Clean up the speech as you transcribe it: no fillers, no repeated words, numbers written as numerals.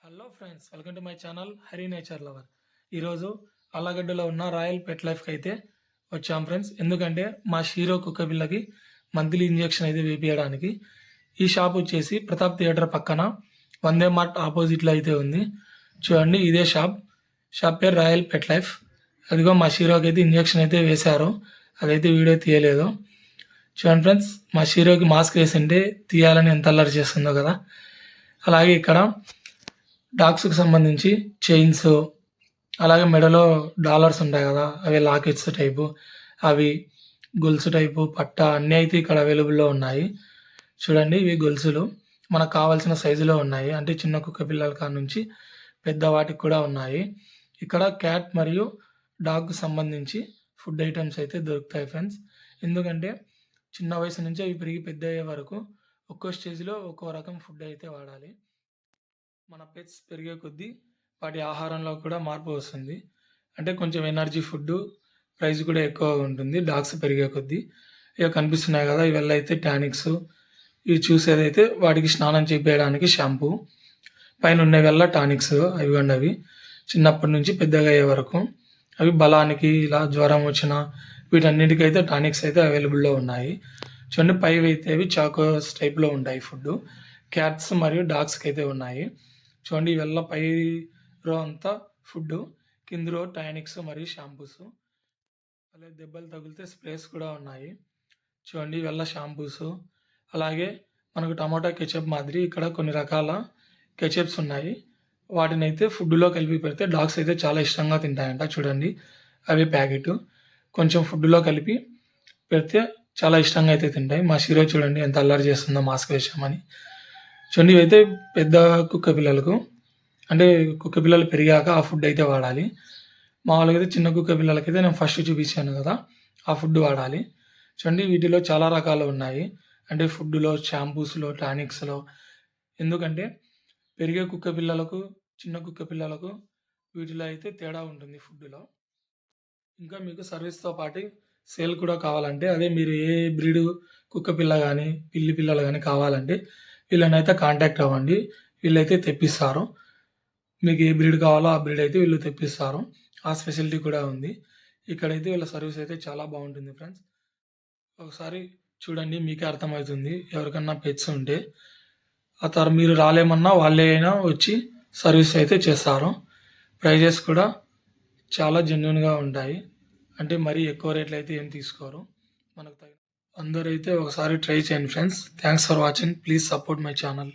Hello friends, welcome to my channel Hari nature lover. ఈరోజు అల్లగడ్డలో ఉన్న royal పెట్ లైఫ్కి అయితే వచ్చాం ఫ్రెండ్స్. ఎందుకంటే మా షీరో కుక్క పిల్లకి మంత్లీ ఇంజెక్షన్ అయితే వేపించడానికి. ఈ షాప్ వచ్చేసి ప్రతాప్ థియేటర్ పక్కన వందే మార్ట్ ఆపోజిట్లో అయితే ఉంది. చూడండి, ఇదే షాప్ పేరు రాయల్ పెట్ లైఫ్. అదిగో మా షీరోకి అయితే ఇంజెక్షన్ అయితే వేశారు, అదైతే వీడియో తీయలేదు. చూడండి ఫ్రెండ్స్, మా షీరోకి మాస్క్ వేసింటే తీయాలని ఎంత అల్లరి చేస్తుందో కదా. అలాగే ఇక్కడ డాగ్స్కి సంబంధించి చైన్స్, అలాగే మెడలో డాలర్స్ ఉంటాయి కదా, అవి లాకెట్స్ టైపు, అవి గొలుసు టైపు, పట్ట అన్నీ అయితే ఇక్కడ అవైలబుల్లో ఉన్నాయి. చూడండి, ఇవి గొలుసులు మనకు కావాల్సిన సైజులో ఉన్నాయి. అంటే చిన్న కుక్క పిల్లల కాడ నుంచి పెద్ద వాటికి కూడా ఉన్నాయి. ఇక్కడ క్యాట్ మరియు డాగ్కి సంబంధించి ఫుడ్ ఐటమ్స్ అయితే దొరుకుతాయి ఫ్రెండ్స్. ఎందుకంటే చిన్న వయసు నుంచి అవి పెరిగి పెద్ద అయ్యే వరకు ఒక్కో స్టేజ్లో ఒక్కో రకం ఫుడ్ అయితే వాడాలి. మన పెట్స్ పెరిగే కొద్దీ వాటి ఆహారంలో కూడా మార్పు వస్తుంది. అంటే కొంచెం ఎనర్జీ ఫుడ్, ప్రైస్ కూడా ఎక్కువగా ఉంటుంది డాగ్స్ పెరిగే కొద్దీ. ఇక కనిపిస్తున్నాయి కదా, ఇవల్ల అయితే టానిక్స్. ఇవి చూసేదైతే వాటికి స్నానం చేయించడానికి షాంపూ, పైన ఉన్నవల్ల టానిక్స్. అవి చిన్నప్పటి నుంచి పెద్దగా అయ్యే వరకు అవి బలానికి, ఇలా జ్వరం వచ్చిన వీటన్నిటికైతే టానిక్స్ అయితే అవైలబుల్లో ఉన్నాయి. చూడండి, పైవి అయితే అవి చాకోస్ టైప్లో ఉంటాయి ఫుడ్. క్యాట్స్ మరియు డాగ్స్కి అయితే ఉన్నాయి. చూడండి, ఇవల్ల పై రో అంతా ఫుడ్, కింద రో టానిక్స్ మరియు షాంపూస్. అలాగే దెబ్బలు తగిలితే స్ప్రేస్ కూడా ఉన్నాయి. చూడండి, ఇవల్ల షాంపూస్. అలాగే మనకు టమాటా కెచప్ మాదిరి ఇక్కడ కొన్ని రకాల కెచప్స్ ఉన్నాయి. వాటిని అయితే ఫుడ్లో కలిపి పెడితే డాగ్స్ అయితే చాలా ఇష్టంగా తింటాయంట. చూడండి, అవి ప్యాకెట్ కొంచెం ఫుడ్లో కలిపి పెడితే చాలా ఇష్టంగా అయితే తింటాయి. మా షీరో చూడండి ఎంత అల్లరి చేస్తుందో మాస్క్ వేసామని. చూడండి, ఇవైతే పెద్ద కుక్క పిల్లలకు, అంటే కుక్క పిల్లలు పెరిగాక ఆ ఫుడ్ అయితే వాడాలి. మామూలుగా అయితే చిన్న కుక్క పిల్లలకైతే నేను ఫస్ట్ చూపించాను కదా, ఆ ఫుడ్ వాడాలి. చూడండి, వీటిలో చాలా రకాలు ఉన్నాయి. అంటే ఫుడ్లో, షాంపూస్లో, టానిక్స్లో. ఎందుకంటే పెరిగే కుక్క పిల్లలకు, చిన్న కుక్క పిల్లలకు వీటిలో అయితే తేడా ఉంటుంది ఫుడ్లో. ఇంకా మీకు సర్వీస్తో పాటు సేల్ కూడా కావాలంటే, అదే మీరు ఏ బ్రీడ్ కుక్క పిల్ల కానీ పిల్లి పిల్లలు కానీ కావాలంటే వీళ్ళనైతే కాంటాక్ట్ అవ్వండి. వీళ్ళైతే తెప్పిస్తారు. మీకు ఏ బ్రీడ్ కావాలో ఆ బ్రీడ్ అయితే వీళ్ళు తెప్పిస్తారు. ఆ ఫెసిలిటీ కూడా ఉంది. ఇక్కడైతే వీళ్ళ సర్వీస్ అయితే చాలా బాగుంటుంది ఫ్రెండ్స్. ఒకసారి చూడండి, మీకే అర్థమవుతుంది. ఎవరికన్నా పెట్స్ ఉంటే ఆ తర్వాత మీరు రాలేమన్నా వాళ్ళే అయినా వచ్చి సర్వీస్ అయితే చేస్తారు. ప్రైజెస్ కూడా చాలా జెన్యున్గా ఉంటాయి. అంటే మరీ ఎక్కువ రేట్లు అయితే ఏం తీసుకోరు. మనకు అందరైతే ఒకసారి ట్రై చేయండి friends. Thanks for watching. Please support my channel.